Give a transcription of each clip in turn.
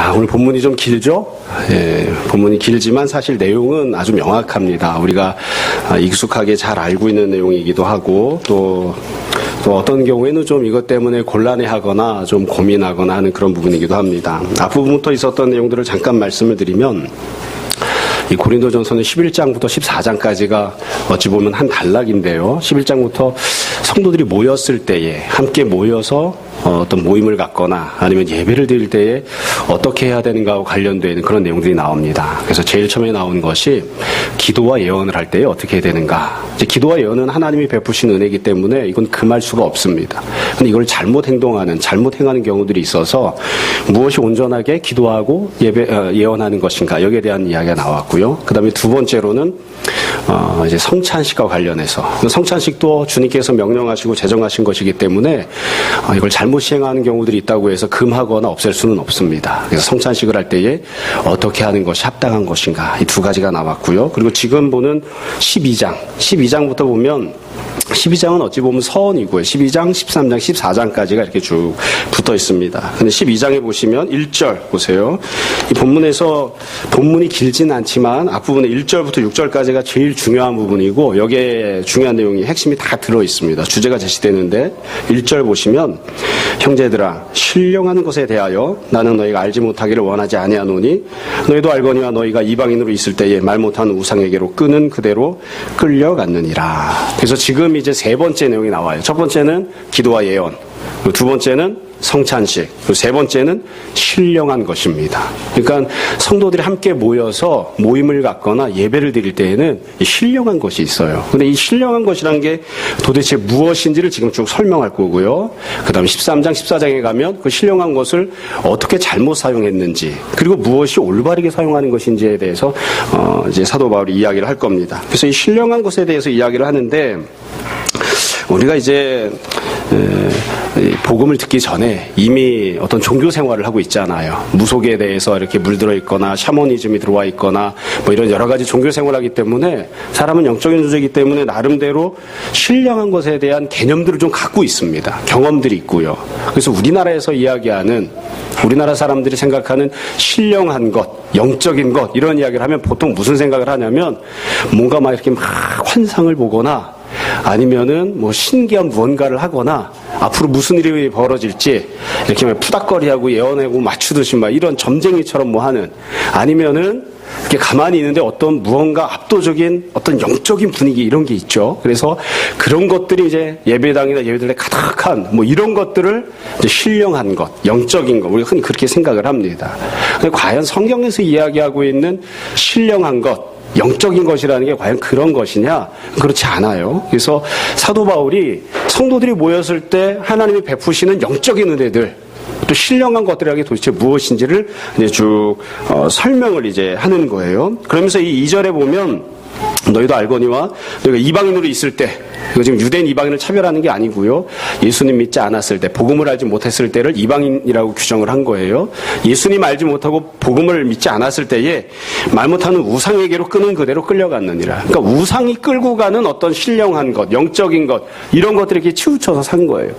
자, 오늘 본문이 좀 길죠? 예, 본문이 길지만 사실 내용은 아주 명확합니다. 우리가 익숙하게 잘 알고 있는 내용이기도 하고 또 어떤 경우에는 좀 이것 때문에 곤란해하거나 좀 고민하거나 하는 그런 부분이기도 합니다. 앞부분부터 있었던 내용들을 잠깐 말씀을 드리면 이 고린도전서는 11장부터 14장까지가 어찌 보면 한 단락인데요. 11장부터 성도들이 모였을 때에 함께 모여서 어떤 모임을 갖거나 아니면 예배를 드릴 때에 어떻게 해야 되는가와 관련된 그런 내용들이 나옵니다. 그래서 제일 처음에 나온 것이 기도와 예언을 할 때에 어떻게 해야 되는가. 이제 기도와 예언은 하나님이 베푸신 은혜이기 때문에 이건 금할 수가 없습니다. 근데 이걸 잘못 행하는 경우들이 있어서 무엇이 온전하게 기도하고 예언하는 것인가 여기에 대한 이야기가 나왔고요. 그 다음에 두 번째로는 이제 성찬식과 관련해서 성찬식도 주님께서 명령하시고 제정하신 것이기 때문에 이걸 잘못 시행하는 경우들이 있다고 해서 금하거나 없앨 수는 없습니다. 그래서 성찬식을 할 때에 어떻게 하는 것이 합당한 것인가 이 두 가지가 나왔고요. 그리고 지금 보는 12장부터 보면 12장은 어찌 보면 서언이고요. 12장, 13장, 14장까지가 이렇게 쭉 붙어 있습니다. 근데 12장에 보시면 1절 보세요. 이 본문이 길진 않지만 앞부분에 1절부터 6절까지가 제일 중요한 부분이고 여기에 중요한 내용이 핵심이 다 들어 있습니다. 주제가 제시되는데 1절 보시면 형제들아 신령한 것에 대하여 나는 너희가 알지 못하기를 원하지 아니하노니 너희도 알거니와 너희가 이방인으로 있을 때에 말 못하는 우상에게로 끄는 그대로 끌려갔느니라. 그래서 지금 이제 세 번째 내용이 나와요. 첫 번째는 기도와 예언, 두 번째는 성찬식, 그리고 세 번째는 신령한 것입니다. 그러니까 성도들이 함께 모여서 모임을 갖거나 예배를 드릴 때에는 이 신령한 것이 있어요. 근데 이 신령한 것이란 게 도대체 무엇인지를 지금 쭉 설명할 거고요. 그 다음에 13장, 14장에 가면 그 신령한 것을 어떻게 잘못 사용했는지, 그리고 무엇이 올바르게 사용하는 것인지에 대해서 이제 사도 바울이 이야기를 할 겁니다. 그래서 이 신령한 것에 대해서 이야기를 하는데 우리가 이제 복음을 듣기 전에 이미 어떤 종교 생활을 하고 있잖아요. 무속에 대해서 이렇게 물들어 있거나 샤머니즘이 들어와 있거나 뭐 이런 여러 가지 종교 생활을 하기 때문에 사람은 영적인 존재이기 때문에 나름대로 신령한 것에 대한 개념들을 좀 갖고 있습니다. 경험들이 있고요. 그래서 우리나라에서 이야기하는 우리나라 사람들이 생각하는 신령한 것, 영적인 것 이런 이야기를 하면 보통 무슨 생각을 하냐면 뭔가 막 이렇게 막 환상을 보거나 아니면은 뭐 신기한 무언가를 하거나 앞으로 무슨 일이 벌어질지 이렇게 막 푸닥거리하고 예언하고 맞추듯이 막 이런 점쟁이처럼 뭐 하는 아니면은 이렇게 가만히 있는데 어떤 무언가 압도적인 어떤 영적인 분위기 이런 게 있죠. 그래서 그런 것들이 이제 예배당이나 예배들에 가득한 뭐 이런 것들을 이제 신령한 것, 영적인 것 우리가 흔히 그렇게 생각을 합니다. 근데 과연 성경에서 이야기하고 있는 신령한 것 영적인 것이라는 게 과연 그런 것이냐? 그렇지 않아요. 그래서 사도 바울이 성도들이 모였을 때 하나님이 베푸시는 영적인 은혜들, 또 신령한 것들에게 도대체 무엇인지를 이제 쭉 설명을 이제 하는 거예요. 그러면서 이 2절에 보면 너희도 알거니와 너희가 이방인으로 있을 때 이거 지금 유대인 이방인을 차별하는 게 아니고요. 예수님 믿지 않았을 때 복음을 알지 못했을 때를 이방인이라고 규정을 한 거예요. 예수님 알지 못하고 복음을 믿지 않았을 때에 말 못하는 우상에게로 끄는 그대로 끌려갔느니라. 그러니까 우상이 끌고 가는 어떤 신령한 것, 영적인 것 이런 것들이 이렇게 치우쳐서 산 거예요.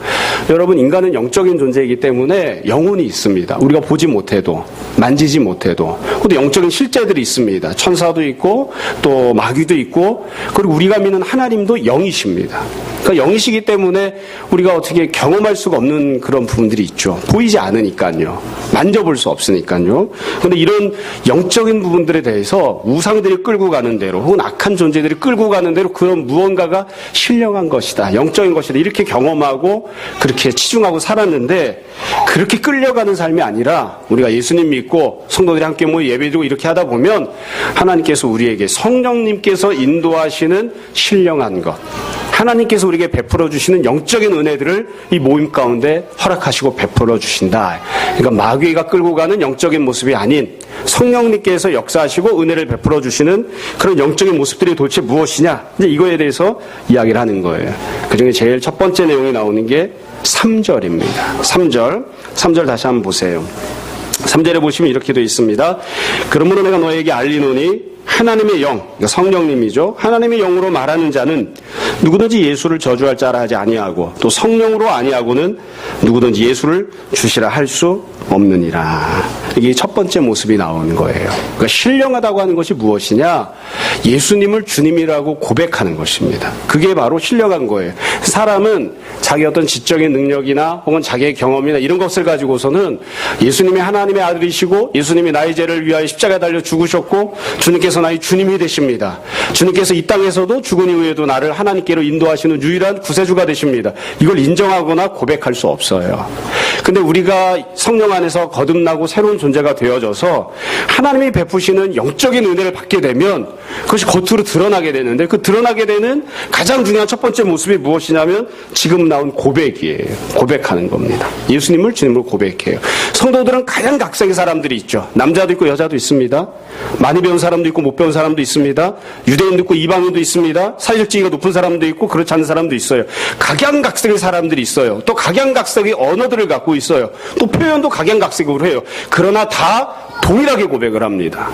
여러분 인간은 영적인 존재이기 때문에 영혼이 있습니다. 우리가 보지 못해도 만지지 못해도 근데 영적인 실제들이 있습니다. 천사도 있고 또 마귀도 있고 그리고 우리가 믿는 하나님도 영이십니다. 그러니까 영이시기 때문에 우리가 어떻게 경험할 수가 없는 그런 부분들이 있죠. 보이지 않으니까요. 만져볼 수 없으니까요. 그런데 이런 영적인 부분들에 대해서 우상들이 끌고 가는 대로 혹은 악한 존재들이 끌고 가는 대로 그런 무언가가 신령한 것이다. 영적인 것이다. 이렇게 경험하고 그렇게 치중하고 살았는데 그렇게 끌려가는 삶이 아니라 우리가 예수님 믿고 성도들이 함께 모여 예배드리고 이렇게 하다 보면 하나님께서 우리에게 성령님께서 인도하시는 신령한 것 하나님께서 우리에게 베풀어 주시는 영적인 은혜들을 이 모임 가운데 허락하시고 베풀어 주신다. 그러니까 마귀가 끌고 가는 영적인 모습이 아닌 성령님께서 역사하시고 은혜를 베풀어 주시는 그런 영적인 모습들이 도대체 무엇이냐? 이제 이거에 대해서 이야기를 하는 거예요. 그중에 제일 첫 번째 내용이 나오는 게 3절입니다. 3절 다시 한번 보세요. 3절에 보시면 이렇게 되어 있습니다. 그러므로 내가 너에게 알리노니 하나님의 영, 그러니까 성령님이죠. 하나님의 영으로 말하는 자는 누구든지 예수를 저주할 자라 하지 아니하고 또 성령으로 아니하고는 누구든지 예수를 주시라 할 수 없느니라. 이게 첫 번째 모습이 나오는 거예요. 그러니까 신령하다고 하는 것이 무엇이냐? 예수님을 주님이라고 고백하는 것입니다. 그게 바로 신령한 거예요. 사람은 자기 어떤 지적인 능력이나 혹은 자기의 경험이나 이런 것을 가지고서는 예수님이 하나님의 아들이시고 예수님이 나의 죄를 위하여 십자가에 달려 죽으셨고 주님께서 나의 주님이 되십니다. 주님께서 이 땅에서도 죽은 이후에도 나를 하나님께로 인도하시는 유일한 구세주가 되십니다. 이걸 인정하거나 고백할 수 없어요. 근데 우리가 성령 안에서 거듭나고 새로운 존재가 되어져서 하나님이 베푸시는 영적인 은혜를 받게 되면 그것이 겉으로 드러나게 되는데 그 드러나게 되는 가장 중요한 첫 번째 모습이 무엇이냐면 지금 나온 고백이에요. 고백하는 겁니다. 예수님을 주님으로 고백해요. 성도들은 각양각색의 사람들이 있죠. 남자도 있고 여자도 있습니다. 많이 배운 사람도 있고 못 배운 사람도 있습니다. 유대인도 있고 이방인도 있습니다. 사회적 지위가 높은 사람도 있고 그렇지 않은 사람도 있어요. 각양각색의 사람들이 있어요. 또 각양각색의 언어들을 갖고 있어요. 또 표현도 각양각색으로 해요. 그러나 다 동일하게 고백을 합니다.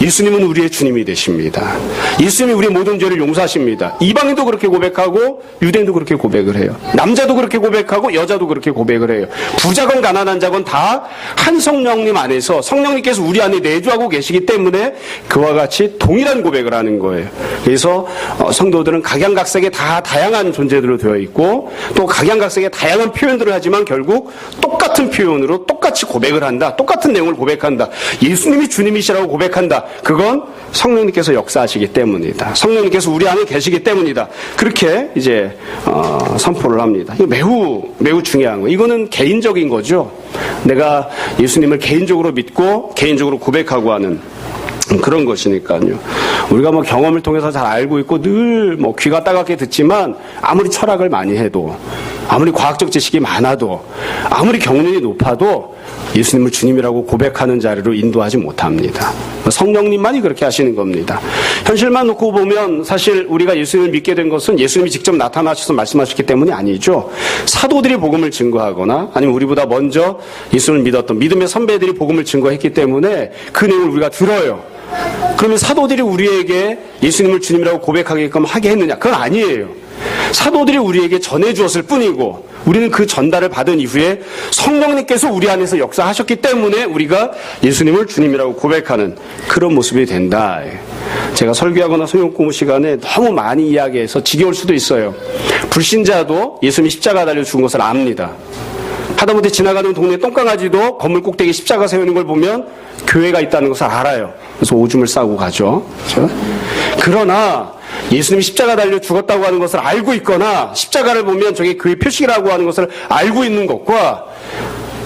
예수님은 우리의 주님이 되십니다. 예수님이 우리의 모든 죄를 용서하십니다. 이방인도 그렇게 고백하고 유대인도 그렇게 고백을 해요. 남자도 그렇게 고백하고 여자도 그렇게 고백을 해요. 부자건 가난한 자건 다 한 성령님 안에서 성령님께서 우리 안에 내주하고 계시기 때문에 그와 같이 동일한 고백을 하는 거예요. 그래서 성도들은 각양각색의 다 다양한 존재들로 되어 있고 또 각양각색의 다양한 표현들을 하지만 결국 똑같은 표현으로 똑같이 고백을 한다. 똑같은 내용을 고백한다. 예수님이 주님이시라고 고백한다. 그건 성령님께서 역사하시기 때문이다. 성령님께서 우리 안에 계시기 때문이다. 그렇게 이제 선포를 합니다. 이거 매우 중요한 거예요. 이거는 개인적인 거죠. 내가 예수님을 개인적으로 믿고 개인적으로 고백하고 하는 그런 것이니까요. 우리가 뭐 경험을 통해서 잘 알고 있고 늘 뭐 귀가 따갑게 듣지만 아무리 철학을 많이 해도 아무리 과학적 지식이 많아도 아무리 경륜이 높아도 예수님을 주님이라고 고백하는 자리로 인도하지 못합니다. 성령님만이 그렇게 하시는 겁니다. 현실만 놓고 보면 사실 우리가 예수님을 믿게 된 것은 예수님이 직접 나타나셔서 말씀하셨기 때문이 아니죠. 사도들이 복음을 증거하거나 아니면 우리보다 먼저 예수님을 믿었던 믿음의 선배들이 복음을 증거했기 때문에 그 내용을 우리가 들어요. 그러면 사도들이 우리에게 예수님을 주님이라고 고백하게끔 하게 했느냐? 그건 아니에요. 사도들이 우리에게 전해주었을 뿐이고 우리는 그 전달을 받은 이후에 성령님께서 우리 안에서 역사하셨기 때문에 우리가 예수님을 주님이라고 고백하는 그런 모습이 된다. 제가 설교하거나 성경 공부 시간에 너무 많이 이야기해서 지겨울 수도 있어요. 불신자도 예수님이 십자가 달려 죽은 것을 압니다. 하다못해 지나가는 동네 똥강아지도 건물 꼭대기에 십자가 세우는 걸 보면 교회가 있다는 것을 알아요. 그래서 오줌을 싸고 가죠. 그렇죠? 그러나 예수님이 십자가 달려 죽었다고 하는 것을 알고 있거나 십자가를 보면 저게 교회 표식이라고 하는 것을 알고 있는 것과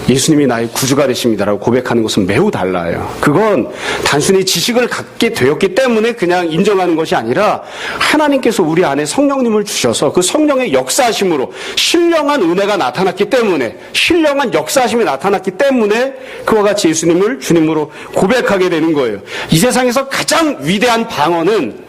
예수님이 나의 구주가 되십니다라고 고백하는 것은 매우 달라요. 그건 단순히 지식을 갖게 되었기 때문에 그냥 인정하는 것이 아니라 하나님께서 우리 안에 성령님을 주셔서 그 성령의 역사하심으로 신령한 은혜가 나타났기 때문에 신령한 역사하심이 나타났기 때문에 그와 같이 예수님을 주님으로 고백하게 되는 거예요. 이 세상에서 가장 위대한 방언은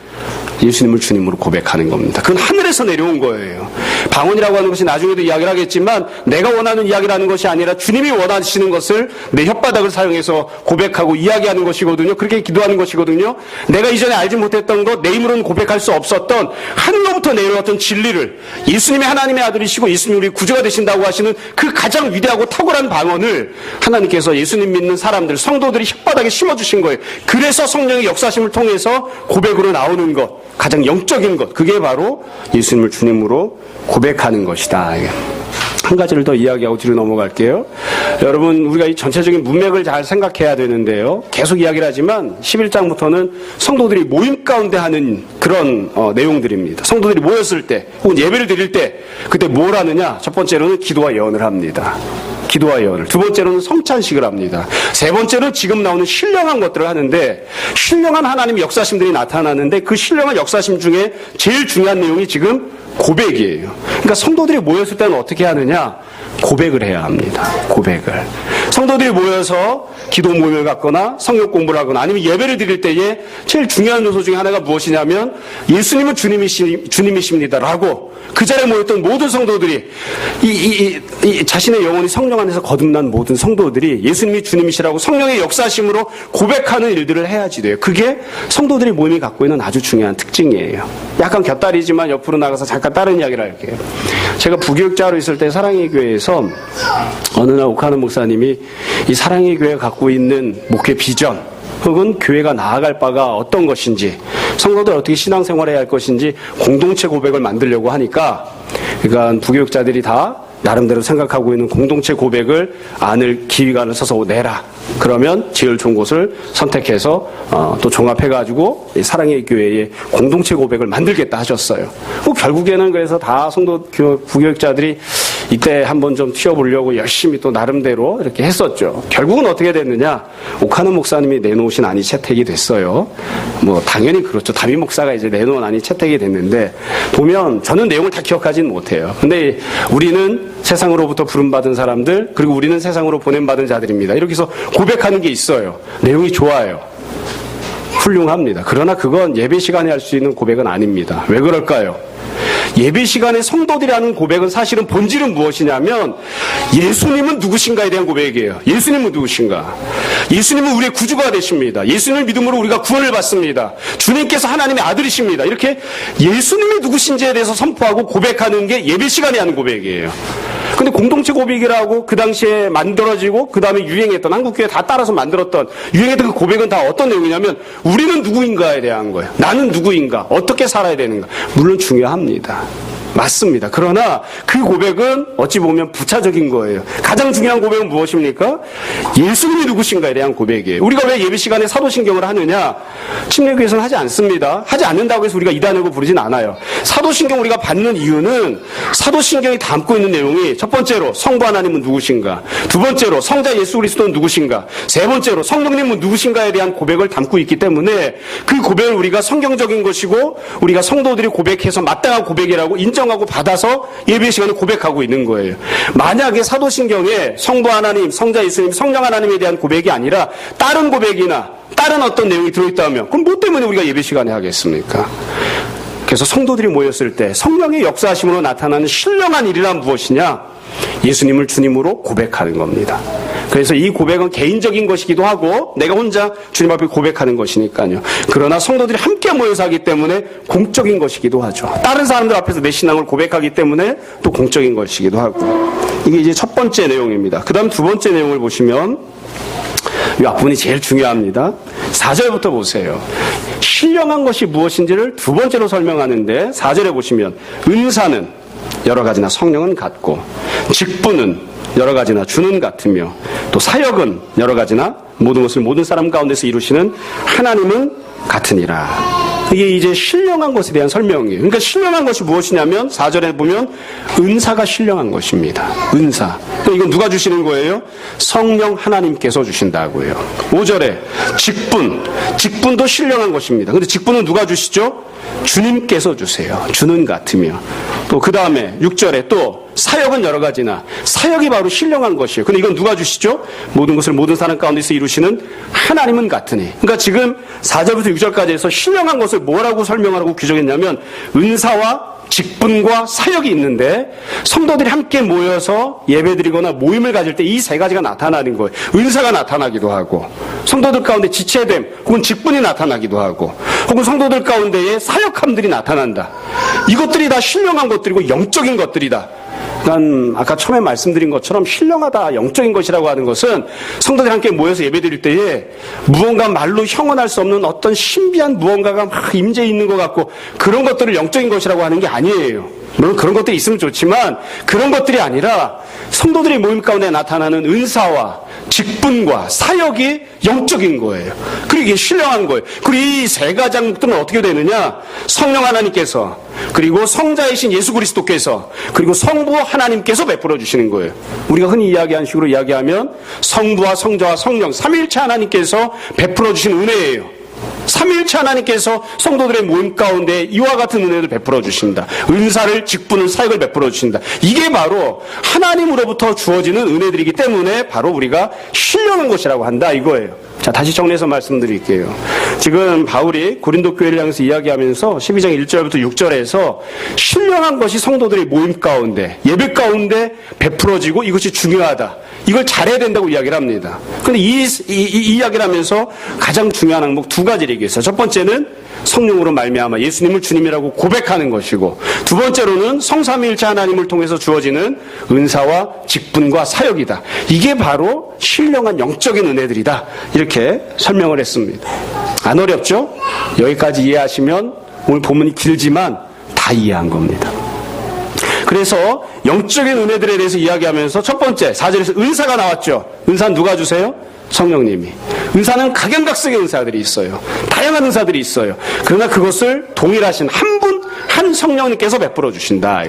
예수님을 주님으로 고백하는 겁니다. 그건 하늘에서 내려온 거예요. 방언이라고 하는 것이 나중에도 이야기를 하겠지만 내가 원하는 이야기라는 것이 아니라 주님이 원하시는 것을 내 혓바닥을 사용해서 고백하고 이야기하는 것이거든요. 그렇게 기도하는 것이거든요. 내가 이전에 알지 못했던 것, 내 힘으로는 고백할 수 없었던 하늘로부터 내려왔던 진리를 예수님이 하나님의 아들이시고 예수님이 우리 구주가 되신다고 하시는 그 가장 위대하고 탁월한 방언을 하나님께서 예수님 믿는 사람들, 성도들이 혓바닥에 심어주신 거예요. 그래서 성령의 역사심을 통해서 고백으로 나오는 것, 가장 영적인 것, 그게 바로 예수님을 주님으로 고백하는 것이다. 한 가지를 더 이야기하고 뒤로 넘어갈게요. 여러분, 우리가 이 전체적인 문맥을 잘 생각해야 되는데요. 계속 이야기를 하지만 11장부터는 성도들이 모임 가운데 하는 그런 내용들입니다. 성도들이 모였을 때 혹은 예배를 드릴 때 그때 뭘 하느냐? 첫 번째로는 기도와 예언을 합니다. 기도와 예언을. 두 번째로는 성찬식을 합니다. 세 번째는 지금 나오는 신령한 것들을 하는데 신령한 하나님의 역사심들이 나타나는데 그 신령한 역사심 중에 제일 중요한 내용이 지금 고백이에요. 그러니까 성도들이 모였을 때는 어떻게 하느냐? 고백을 해야 합니다. 고백을. 성도들이 모여서 기도 모임을 갖거나 성경 공부를 하거나 아니면 예배를 드릴 때에 제일 중요한 요소 중에 하나가 무엇이냐면 예수님은 주님이십니다라고 그 자리에 모였던 모든 성도들이 자신의 영혼이 성령 안에서 거듭난 모든 성도들이 예수님이 주님이시라고 성령의 역사심으로 고백하는 일들을 해야지 돼요. 그게 성도들의 모임이 갖고 있는 아주 중요한 특징이에요. 약간 곁다리지만 옆으로 나가서 잠깐 다른 이야기를 할게요. 제가 부교육자로 있을 때 사랑의 교회에서 어느 날 오카노 목사님이 이 사랑의 교회가 갖고 있는 목회 비전 혹은 교회가 나아갈 바가 어떤 것인지 성도들 어떻게 신앙생활해야 할 것인지 공동체 고백을 만들려고 하니까 그러니까 부교육자들이 다 나름대로 생각하고 있는 공동체 고백을 기획안을 써서 내라. 그러면 제일 좋은 곳을 선택해서 또 종합해가지고 사랑의 교회의 공동체 고백을 만들겠다 하셨어요. 결국에는 그래서 다 성도 부교육자들이 이때 한번 좀 튀어보려고 열심히 또 나름대로 이렇게 했었죠. 결국은 어떻게 됐느냐? 오카노 목사님이 내놓으신 안이 채택이 됐어요. 당연히 그렇죠. 담임 목사가 이제 내놓은 안이 채택이 됐는데 보면 저는 내용을 다 기억하지는 못해요. 근데 우리는 세상으로부터 부름받은 사람들 그리고 우리는 세상으로 보냄받은 자들입니다. 이렇게 해서 고백하는 게 있어요. 내용이 좋아요. 훌륭합니다. 그러나 그건 예배 시간에 할 수 있는 고백은 아닙니다. 왜 그럴까요? 예배 시간에 성도들이 하는 고백은 사실은 본질은 무엇이냐면 예수님은 누구신가에 대한 고백이에요. 예수님은 누구신가? 예수님은 우리의 구주가 되십니다. 예수님을 믿음으로 우리가 구원을 받습니다. 주님께서 하나님의 아들이십니다. 이렇게 예수님이 누구신지에 대해서 선포하고 고백하는 게 예배 시간에 하는 고백이에요. 근데 공동체 고백이라고 그 당시에 만들어지고 그 다음에 유행했던 한국교회 다 따라서 만들었던 유행했던 그 고백은 다 어떤 내용이냐면 우리는 누구인가에 대한 거예요. 나는 누구인가? 어떻게 살아야 되는가? 물론 중요합니다. 맞습니다. 그러나 그 고백은 어찌 보면 부차적인 거예요. 가장 중요한 고백은 무엇입니까? 예수님이 누구신가에 대한 고백이에요. 우리가 왜 예배 시간에 사도신경을 하느냐? 침례교회에서는 하지 않습니다. 하지 않는다고 해서 우리가 이단하고 부르진 않아요. 사도신경 우리가 받는 이유는 사도신경이 담고 있는 내용이 첫 번째로 성부 하나님은 누구신가? 두 번째로 성자 예수 그리스도는 누구신가? 세 번째로 성령님은 누구신가에 대한 고백을 담고 있기 때문에 그 고백을 우리가 성경적인 것이고 우리가 성도들이 고백해서 마땅한 고백이라고 인정하고 받아서 예배 시간에 고백하고 있는 거예요. 만약에 사도신경에 성부 하나님, 성자 예수님, 성령 하나님에 대한 고백이 아니라 다른 고백이나 다른 어떤 내용이 들어있다면 그럼 뭐 때문에 우리가 예배 시간에 하겠습니까? 그래서 성도들이 모였을 때 성령의 역사하심으로 나타나는 신령한 일이란 무엇이냐? 예수님을 주님으로 고백하는 겁니다. 그래서 이 고백은 개인적인 것이기도 하고 내가 혼자 주님 앞에 고백하는 것이니까요. 그러나 성도들이 함께 모여서 하기 때문에 공적인 것이기도 하죠. 다른 사람들 앞에서 내 신앙을 고백하기 때문에 또 공적인 것이기도 하고 이게 이제 첫 번째 내용입니다. 그 다음 두 번째 내용을 보시면 이 앞부분이 제일 중요합니다. 4절부터 보세요. 신령한 것이 무엇인지를 두 번째로 설명하는데 4절에 보시면 은사는 여러 가지나 성령은 같고 직분은 여러 가지나 주는 같으며 또 사역은 여러 가지나 모든 것을 모든 사람 가운데서 이루시는 하나님은 같으니라. 이게 이제 신령한 것에 대한 설명이에요. 그러니까 신령한 것이 무엇이냐면 4절에 보면 은사가 신령한 것입니다. 은사. 이건 누가 주시는 거예요? 성령 하나님께서 주신다고요. 5절에 직분도 신령한 것입니다. 근데 직분은 누가 주시죠? 주님께서 주세요. 주는 같으며. 또 그 다음에 6절에 또 사역은 여러 가지나 사역이 바로 신령한 것이에요. 근데 이건 누가 주시죠? 모든 것을 모든 사람 가운데서 이루시는 하나님은 같으니. 그러니까 지금 4절부터 6절까지 해서 신령한 것을 뭐라고 설명하라고 규정했냐면 은사와 직분과 사역이 있는데 성도들이 함께 모여서 예배드리거나 모임을 가질 때 이 세 가지가 나타나는 거예요. 은사가 나타나기도 하고 성도들 가운데 지체됨 혹은 직분이 나타나기도 하고 혹은 성도들 가운데에 사역함들이 나타난다. 이것들이 다 신령한 것들이고 영적인 것들이다. 난 아까 처음에 말씀드린 것처럼 신령하다, 영적인 것이라고 하는 것은 성도들이 함께 모여서 예배드릴 때에 무언가 말로 형언할 수 없는 어떤 신비한 무언가가 막 임재해 있는 것 같고 그런 것들을 영적인 것이라고 하는 게 아니에요. 물론 그런 것들이 있으면 좋지만 그런 것들이 아니라 성도들의 모임 가운데 나타나는 은사와 직분과 사역이 영적인 거예요. 그리고 이게 신령한 거예요. 그리고 이 세 가지 항목들은 어떻게 되느냐? 성령 하나님께서 그리고 성자이신 예수 그리스도께서 그리고 성부 하나님께서 베풀어 주시는 거예요. 우리가 흔히 이야기하는 식으로 이야기하면 성부와 성자와 성령 삼위일체 하나님께서 베풀어 주신 은혜예요. 삼위일체 하나님께서 성도들의 모임 가운데 이와 같은 은혜를 베풀어 주신다. 은사를, 직분을, 사역을 베풀어 주신다. 이게 바로 하나님으로부터 주어지는 은혜들이기 때문에 바로 우리가 신령한 것이라고 한다 이거예요. 자, 다시 정리해서 말씀드릴게요. 지금 바울이 고린도 교회를 향해서 이야기하면서 12장 1절부터 6절에서 신령한 것이 성도들의 모임 가운데, 예배 가운데 베풀어지고 이것이 중요하다. 이걸 잘해야 된다고 이야기를 합니다. 그런데 이 이야기를 하면서 가장 중요한 항목 두 가지를 얘기했어요. 첫 번째는 성령으로 말미암아 예수님을 주님이라고 고백하는 것이고, 두 번째로는 성삼위일체 하나님을 통해서 주어지는 은사와 직분과 사역이다. 이게 바로 신령한 영적인 은혜들이다. 이렇게 설명을 했습니다. 안 어렵죠? 여기까지 이해하시면 오늘 본문이 길지만 다 이해한 겁니다. 그래서 영적인 은혜들에 대해서 이야기하면서 첫 번째 4절에서 은사가 나왔죠. 은사는 누가 주세요? 성령님이. 은사는 각양각색의 은사들이 있어요. 다양한 은사들이 있어요. 그러나 그것을 동일하신 한 분, 한 성령님께서 베풀어 주신다.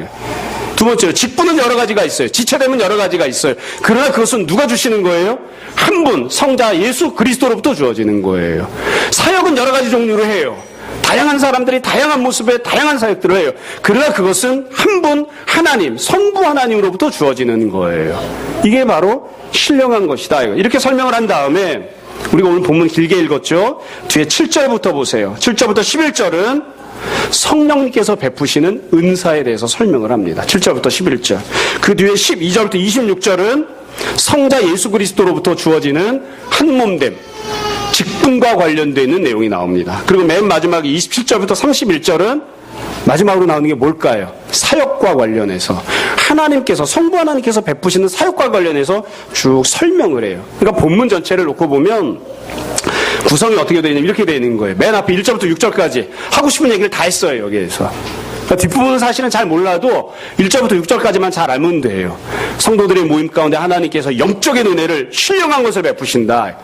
두 번째로 직분은 여러 가지가 있어요. 지체되면 여러 가지가 있어요. 그러나 그것은 누가 주시는 거예요? 한 분, 성자 예수 그리스도로부터 주어지는 거예요. 사역은 여러 가지 종류로 해요. 다양한 사람들이 다양한 모습의 다양한 사역들을 해요. 그러나 그것은 한 분, 하나님, 성부 하나님으로부터 주어지는 거예요. 이게 바로 신령한 것이다. 이렇게 설명을 한 다음에 우리가 오늘 본문 길게 읽었죠. 뒤에 7절부터 보세요. 7절부터 11절은 성령님께서 베푸시는 은사에 대해서 설명을 합니다. 7절부터 11절. 그 뒤에 12절부터 26절은 성자 예수 그리스도로부터 주어지는 한 몸됨, 직분과 관련되어 있는 내용이 나옵니다. 그리고 맨 마지막 27절부터 31절은 마지막으로 나오는 게 뭘까요? 사역과 관련해서 하나님께서, 성부 하나님께서 베푸시는 사역과 관련해서 쭉 설명을 해요. 그러니까 본문 전체를 놓고 보면 구성이 어떻게 되어 있냐면 이렇게 되어 있는 거예요. 맨 앞에 1절부터 6절까지 하고 싶은 얘기를 다 했어요, 여기에서. 그러니까 뒷부분은 사실은 잘 몰라도 1절부터 6절까지만 잘 알면 돼요. 성도들의 모임 가운데 하나님께서 영적인 은혜를 신령한 것을 베푸신다.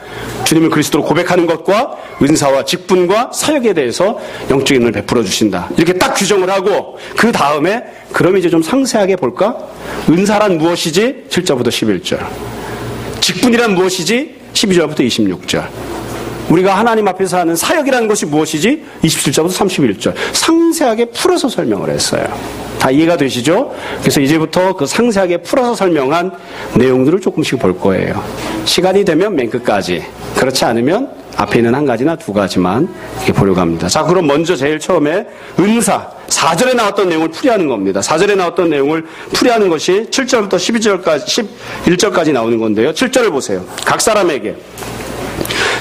주님을 그리스도로 고백하는 것과 은사와 직분과 사역에 대해서 영적인 은혜를 베풀어 주신다. 이렇게 딱 규정을 하고 그 다음에 그럼 이제 좀 상세하게 볼까? 은사란 무엇이지? 7절부터 11절. 직분이란 무엇이지? 12절부터 26절. 우리가 하나님 앞에서 하는 사역이라는 것이 무엇이지? 27절부터 31절. 상세하게 풀어서 설명을 했어요. 다 이해가 되시죠? 그래서 이제부터 그 상세하게 풀어서 설명한 내용들을 조금씩 볼 거예요. 시간이 되면 맨 끝까지. 그렇지 않으면 앞에 있는 한 가지나 두 가지만 이렇게 보려고 합니다. 자, 그럼 먼저 제일 처음에 은사. 4절에 나왔던 내용을 풀이하는 겁니다. 4절에 나왔던 내용을 풀이하는 것이 7절부터 11절까지 나오는 건데요. 7절을 보세요. 각 사람에게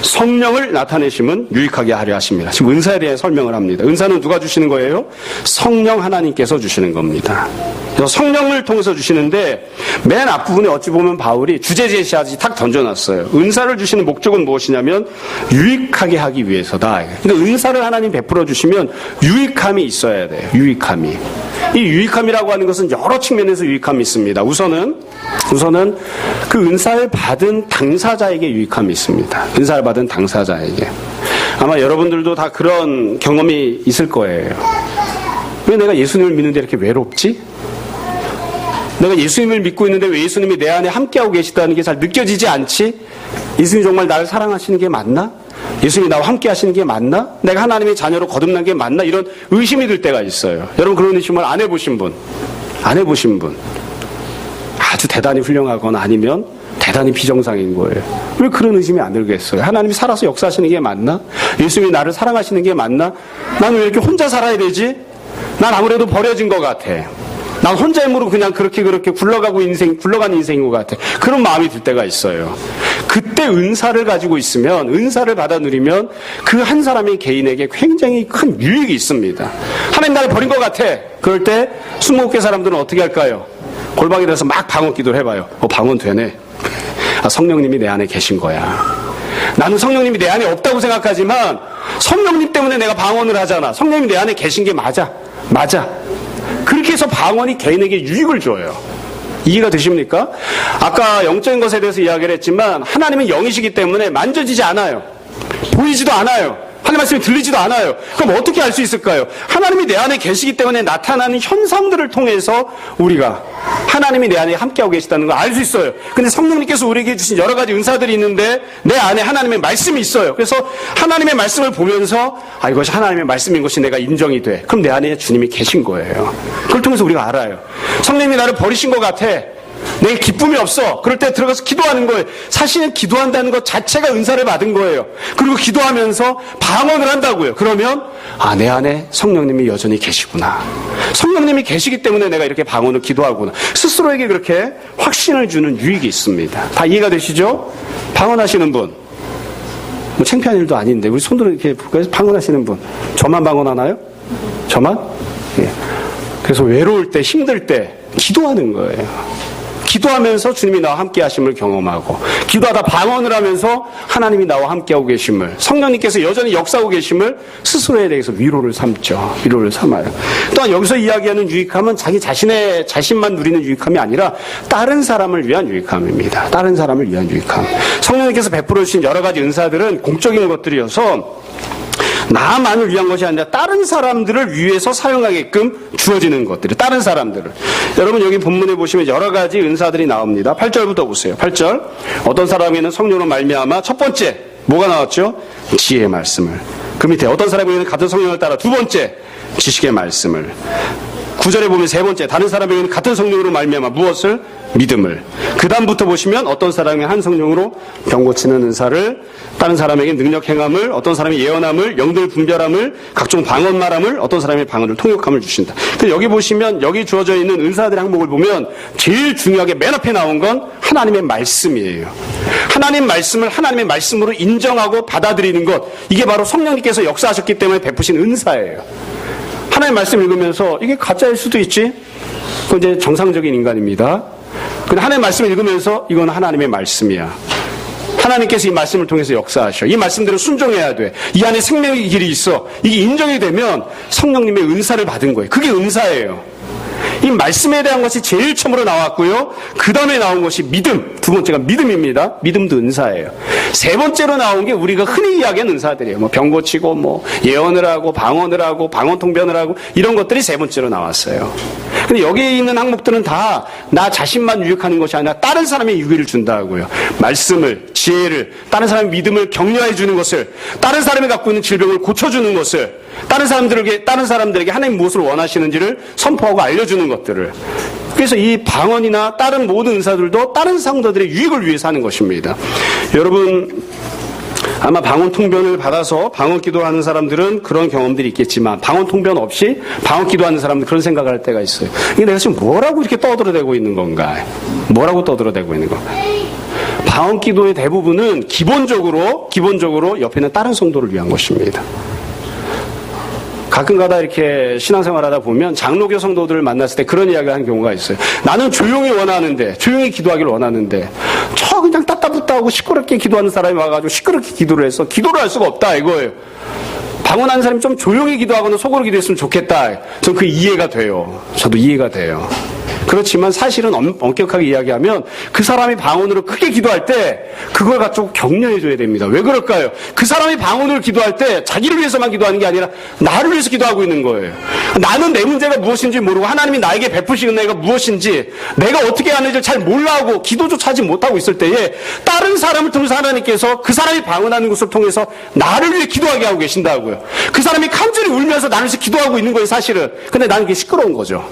성령을 나타내심은 유익하게 하려 하십니다. 지금 은사에 대해 설명을 합니다. 은사는 누가 주시는 거예요? 성령 하나님께서 주시는 겁니다. 그래서 성령을 통해서 주시는데 맨 앞부분에 어찌 보면 바울이 주제 제시하듯이 탁 던져놨어요. 은사를 주시는 목적은 무엇이냐면 유익하게 하기 위해서다. 그러니까 은사를 하나님 베풀어 주시면 유익함이 있어야 돼요. 유익함이. 이 유익함이라고 하는 것은 여러 측면에서 유익함이 있습니다. 우선은 그 은사를 받은 당사자에게 유익함이 있습니다. 은사를 받은 당사자에게. 아마 여러분들도 다 그런 경험이 있을 거예요. 왜 내가 예수님을 믿는데 이렇게 외롭지? 내가 예수님을 믿고 있는데 왜 예수님이 내 안에 함께하고 계시다는 게 잘 느껴지지 않지? 예수님이 정말 나를 사랑하시는 게 맞나? 예수님이 나와 함께 하시는 게 맞나? 내가 하나님의 자녀로 거듭난 게 맞나? 이런 의심이 들 때가 있어요. 여러분 그런 의심을 안 해보신 분, 아주 대단히 훌륭하거나 아니면 대단히 비정상인 거예요. 왜 그런 의심이 안 들겠어요? 하나님이 살아서 역사하시는 게 맞나? 예수님이 나를 사랑하시는 게 맞나? 나는 왜 이렇게 혼자 살아야 되지? 난 아무래도 버려진 것 같아. 난 혼자 힘으로 그냥 그렇게 굴러간 인생인 것 같아. 그런 마음이 들 때가 있어요. 그때 은사를 가지고 있으면, 은사를 받아 누리면 그 한 사람의 개인에게 굉장히 큰 유익이 있습니다. 하나님 나를 버린 것 같아. 그럴 때 20개 사람들은 어떻게 할까요? 골방에 들어서 막 방언 기도를 해봐요. 방언 되네. 성령님이 내 안에 계신 거야. 나는 성령님이 내 안에 없다고 생각하지만 성령님 때문에 내가 방언을 하잖아. 성령님이 내 안에 계신 게 맞아. 그렇게 해서 방언이 개인에게 유익을 줘요. 이해가 되십니까? 아까 영적인 것에 대해서 이야기를 했지만 하나님은 영이시기 때문에 만져지지 않아요. 보이지도 않아요. 하나님 말씀이 들리지도 않아요. 그럼 어떻게 알 수 있을까요? 하나님이 내 안에 계시기 때문에 나타나는 현상들을 통해서 우리가 하나님이 내 안에 함께하고 계시다는 걸 알 수 있어요. 근데 성령님께서 우리에게 주신 여러 가지 은사들이 있는데 내 안에 하나님의 말씀이 있어요. 그래서 하나님의 말씀을 보면서 이것이 하나님의 말씀인 것이 내가 인정이 돼. 그럼 내 안에 주님이 계신 거예요. 그걸 통해서 우리가 알아요. 성령님이 나를 버리신 것 같아. 내게 기쁨이 없어. 그럴 때 들어가서 기도하는 거예요. 사실은 기도한다는 것 자체가 은사를 받은 거예요. 그리고 기도하면서 방언을 한다고요. 그러면 내 안에 성령님이 여전히 계시구나. 성령님이 계시기 때문에 내가 이렇게 방언을 기도하구나. 스스로에게 그렇게 확신을 주는 유익이 있습니다. 다 이해가 되시죠? 방언하시는 분. 뭐 창피한 일도 아닌데 우리 손들어 이렇게 볼까요? 방언하시는 분. 저만 방언하나요? 저만? 예. 그래서 외로울 때 힘들 때 기도하는 거예요. 기도하면서 주님이 나와 함께 하심을 경험하고 기도하다 방언을 하면서 하나님이 나와 함께하고 계심을 성령님께서 여전히 역사하고 계심을 스스로에 대해서 위로를 삼죠. 위로를 삼아요. 또한 여기서 이야기하는 유익함은 자기 자신만 누리는 유익함이 아니라 다른 사람을 위한 유익함입니다. 다른 사람을 위한 유익함. 성령님께서 베풀어 주신 여러 가지 은사들은 공적인 것들이어서 나만을 위한 것이 아니라 다른 사람들을 위해서 사용하게끔 주어지는 것들이 다른 사람들을. 여러분 여기 본문에 보시면 여러 가지 은사들이 나옵니다. 8절부터 보세요. 8절 어떤 사람에게는 성령으로 말미암아 첫 번째 뭐가 나왔죠? 지혜의 말씀을. 그 밑에 어떤 사람에게는 같은 성령을 따라 두 번째 지식의 말씀을. 9절에 보면 세 번째 다른 사람에게는 같은 성령으로 말미암아 무엇을? 믿음을. 그 다음부터 보시면 어떤 사람이 한 성령으로 병 고치는 은사를, 다른 사람에게 능력 행함을, 어떤 사람이 예언함을, 영들 분별함을, 각종 방언 말함을, 어떤 사람이 방언을 통역함을 주신다. 근데 여기 보시면 여기 주어져 있는 은사들의 항목을 보면 제일 중요하게 맨 앞에 나온 건 하나님의 말씀이에요. 하나님 말씀을 하나님의 말씀으로 인정하고 받아들이는 것, 이게 바로 성령님께서 역사하셨기 때문에 베푸신 은사예요. 하나님 말씀 읽으면서 이게 가짜일 수도 있지. 그건 이제 정상적인 인간입니다. 근데 하나님 말씀을 읽으면서 이건 하나님의 말씀이야. 하나님께서 이 말씀을 통해서 역사하셔. 이 말씀대로 순종해야 돼. 이 안에 생명의 길이 있어. 이게 인정이 되면 성령님의 은사를 받은 거예요. 그게 은사예요. 이 말씀에 대한 것이 제일 처음으로 나왔고요. 그 다음에 나온 것이 믿음. 두 번째가 믿음입니다. 믿음도 은사예요. 세 번째로 나온 게 우리가 흔히 이야기하는 은사들이에요. 뭐 병 고치고 뭐 예언을 하고 방언을 하고 방언 통변을 하고 이런 것들이 세 번째로 나왔어요. 근데 여기에 있는 항목들은 다 나 자신만 유익하는 것이 아니라 다른 사람의 유익을 준다고요. 말씀을, 지혜를, 다른 사람의 믿음을 격려해 주는 것을, 다른 사람이 갖고 있는 질병을 고쳐주는 것을, 다른 사람들에게 하나님 무엇을 원하시는지를 선포하고 알려주는 것들을. 그래서 이 방언이나 다른 모든 은사들도 다른 성도들의 유익을 위해서 하는 것입니다. 여러분 아마 방언 통변을 받아서 방언 기도하는 사람들은 그런 경험들이 있겠지만 방언 통변 없이 방언 기도하는 사람들 그런 생각을 할 때가 있어요. 이게 내가 지금 뭐라고 이렇게 떠들어대고 있는 건가? 뭐라고 떠들어대고 있는 건가? 방언 기도의 대부분은 기본적으로 옆에는 다른 성도를 위한 것입니다. 가끔가다 이렇게 신앙생활 하다 보면 장로교 성도들을 만났을 때 그런 이야기를 하는 경우가 있어요. 나는 조용히 기도하기를 원하는데 저 그냥 따따붙다하고 시끄럽게 기도하는 사람이 와가지고 시끄럽게 기도를 해서 기도를 할 수가 없다 이거예요. 방언하는 사람이 좀 조용히 기도하거나 속으로 기도했으면 좋겠다. 전 그 이해가 돼요. 저도 이해가 돼요. 그렇지만 사실은 엄격하게 이야기하면 그 사람이 방언으로 크게 기도할 때 그걸 가지고 격려해줘야 됩니다. 왜 그럴까요? 그 사람이 방언으로 기도할 때 자기를 위해서만 기도하는 게 아니라 나를 위해서 기도하고 있는 거예요. 나는 내 문제가 무엇인지 모르고 하나님이 나에게 베푸신 은혜가 무엇인지 내가 어떻게 하는지 잘 몰라하고 기도조차 하지 못하고 있을 때에 다른 사람을 통해서 하나님께서 그 사람이 방언하는 것을 통해서 나를 위해 기도하게 하고 계신다고요. 그 사람이 간절히 울면서 나를 위해서 기도하고 있는 거예요, 사실은. 근데 나는 그게 시끄러운 거죠.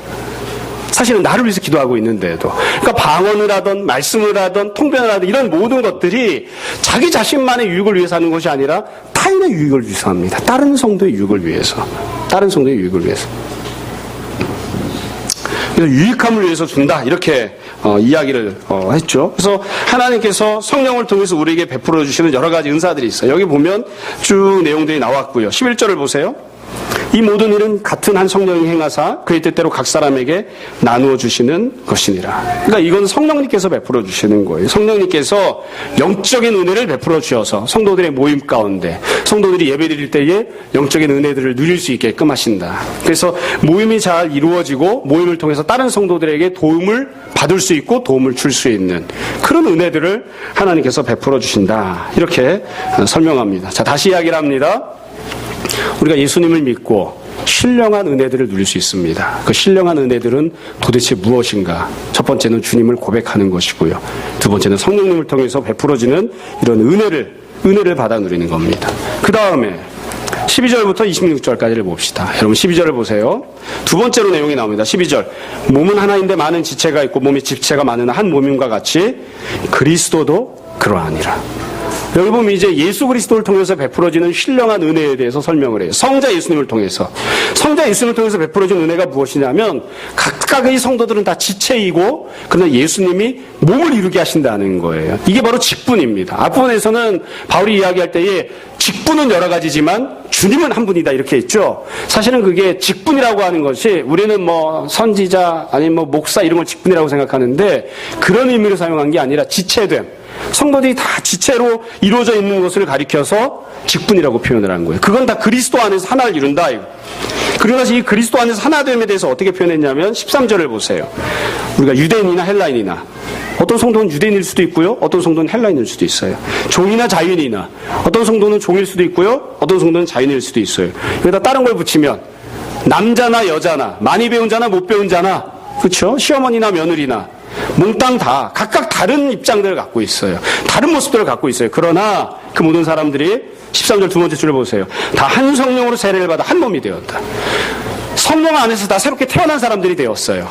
사실은 나를 위해서 기도하고 있는데도. 그러니까 방언을 하든 말씀을 하든 통변을 하든 이런 모든 것들이 자기 자신만의 유익을 위해서 하는 것이 아니라 타인의 유익을 위해서 합니다. 다른 성도의 유익을 위해서. 다른 성도의 유익을 위해서. 그래서 유익함을 위해서 준다. 이렇게 이야기를 했죠. 그래서 하나님께서 성령을 통해서 우리에게 베풀어 주시는 여러 가지 은사들이 있어요. 여기 보면 쭉 내용들이 나왔고요. 11절을 보세요. 이 모든 일은 같은 한 성령이 행하사 그의 뜻대로 각 사람에게 나누어 주시는 것이니라. 그러니까 이건 성령님께서 베풀어 주시는 거예요. 성령님께서 영적인 은혜를 베풀어 주셔서 성도들의 모임 가운데 성도들이 예배드릴 때에 영적인 은혜들을 누릴 수 있게끔 하신다. 그래서 모임이 잘 이루어지고 모임을 통해서 다른 성도들에게 도움을 받을 수 있고 도움을 줄 수 있는 그런 은혜들을 하나님께서 베풀어 주신다. 이렇게 설명합니다. 자, 다시 이야기를 합니다. 우리가 예수님을 믿고 신령한 은혜들을 누릴 수 있습니다. 그 신령한 은혜들은 도대체 무엇인가? 첫 번째는 주님을 고백하는 것이고요. 두 번째는 성령님을 통해서 베풀어지는 이런 은혜를 받아 누리는 겁니다. 그 다음에 12절부터 26절까지를 봅시다. 여러분 12절을 보세요. 두 번째로 내용이 나옵니다. 12절. 몸은 하나인데 많은 지체가 있고 몸의 지체가 많은 한 몸임과 같이 그리스도도 그러하니라. 여기 보면 이제 예수 그리스도를 통해서 베풀어지는 신령한 은혜에 대해서 설명을 해요. 성자 예수님을 통해서. 성자 예수님을 통해서 베풀어진 은혜가 무엇이냐면 각각의 성도들은 다 지체이고 그러나 예수님이 몸을 이루게 하신다는 거예요. 이게 바로 직분입니다. 앞부분에서는 바울이 이야기할 때에 직분은 여러 가지지만 주님은 한 분이다 이렇게 했죠. 사실은 그게 직분이라고 하는 것이 우리는 뭐 선지자 아니면 뭐 목사 이런 걸 직분이라고 생각하는데 그런 의미로 사용한 게 아니라 지체됨. 성도들이 다 지체로 이루어져 있는 것을 가리켜서 직분이라고 표현을 한 거예요. 그건 다 그리스도 안에서 하나를 이룬다. 그리고 나서 이 그리스도 안에서 하나됨에 대해서 어떻게 표현했냐면 13절을 보세요. 우리가 유대인이나 헬라인이나 어떤 성도는 유대인일 수도 있고요. 어떤 성도는 헬라인일 수도 있어요. 종이나 자유인이나 어떤 성도는 종일 수도 있고요. 어떤 성도는 자유인일 수도 있어요. 여기다 다른 걸 붙이면 남자나 여자나 많이 배운 자나 못 배운 자나 그렇죠? 시어머니나 며느리나 몽땅 다 각각 다른 입장들을 갖고 있어요. 다른 모습들을 갖고 있어요. 그러나 그 모든 사람들이 13절 두 번째 줄을 보세요. 다 한 성령으로 세례를 받아 한 몸이 되었다. 성령 안에서 다 새롭게 태어난 사람들이 되었어요.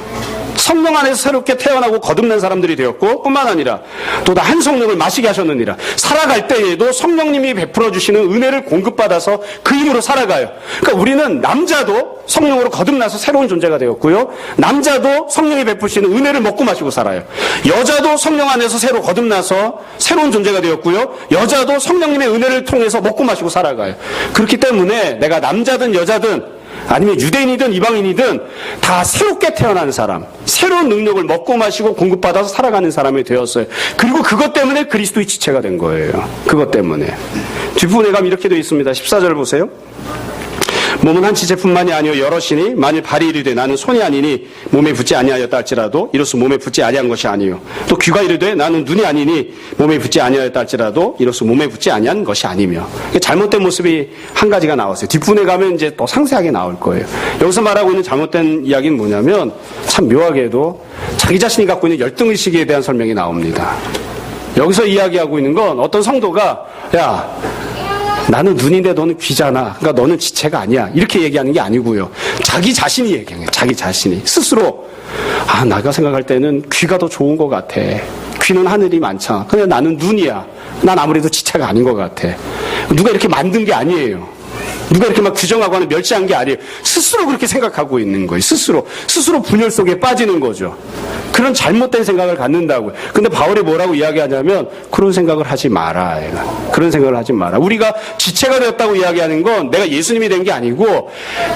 성령 안에서 새롭게 태어나고 거듭난 사람들이 되었고 뿐만 아니라 또 다 한 성령을 마시게 하셨느니라. 살아갈 때에도 성령님이 베풀어 주시는 은혜를 공급받아서 그 힘으로 살아가요. 그러니까 우리는 남자도 성령으로 거듭나서 새로운 존재가 되었고요. 남자도 성령이 베푸시는 은혜를 먹고 마시고 살아요. 여자도 성령 안에서 새로 거듭나서 새로운 존재가 되었고요. 여자도 성령님의 은혜를 통해서 먹고 마시고 살아가요. 그렇기 때문에 내가 남자든 여자든 아니면 유대인이든 이방인이든 다 새롭게 태어난 사람, 새로운 능력을 먹고 마시고 공급받아서 살아가는 사람이 되었어요. 그리고 그것 때문에 그리스도의 지체가 된 거예요. 그것 때문에. 뒷부분에 가면 이렇게 되어 있습니다. 14절 보세요. 몸은 한 지체뿐만이 아니요 여럿이니 만일 발이 이르되 나는 손이 아니니 몸에 붙지 아니하였다 할지라도 이로써 몸에 붙지 아니한 것이 아니요 또 귀가 이르되 나는 눈이 아니니 몸에 붙지 아니하였다 할지라도 이로써 몸에 붙지 아니한 것이 아니며 잘못된 모습이 한 가지가 나왔어요. 뒷부분에 가면 이제 또 상세하게 나올 거예요. 여기서 말하고 있는 잘못된 이야기는 뭐냐면 참 묘하게도 자기 자신이 갖고 있는 열등의식에 대한 설명이 나옵니다. 여기서 이야기하고 있는 건 어떤 성도가 야 나는 눈인데 너는 귀잖아. 그러니까 너는 지체가 아니야. 이렇게 얘기하는 게 아니고요. 자기 자신이 얘기해요. 자기 자신이. 스스로 내가 생각할 때는 귀가 더 좋은 것 같아. 귀는 하늘이 많잖아. 근데 나는 눈이야. 난 아무래도 지체가 아닌 것 같아. 누가 이렇게 만든 게 아니에요. 누가 이렇게 막 규정하고 하는 멸시한 게 아니에요. 스스로 그렇게 생각하고 있는 거예요. 스스로 분열 속에 빠지는 거죠. 그런 잘못된 생각을 갖는다고요. 근데 바울이 뭐라고 이야기하냐면 그런 생각을 하지 마라. 그런 생각을 하지 마라. 우리가 지체가 되었다고 이야기하는 건 내가 예수님이 된 게 아니고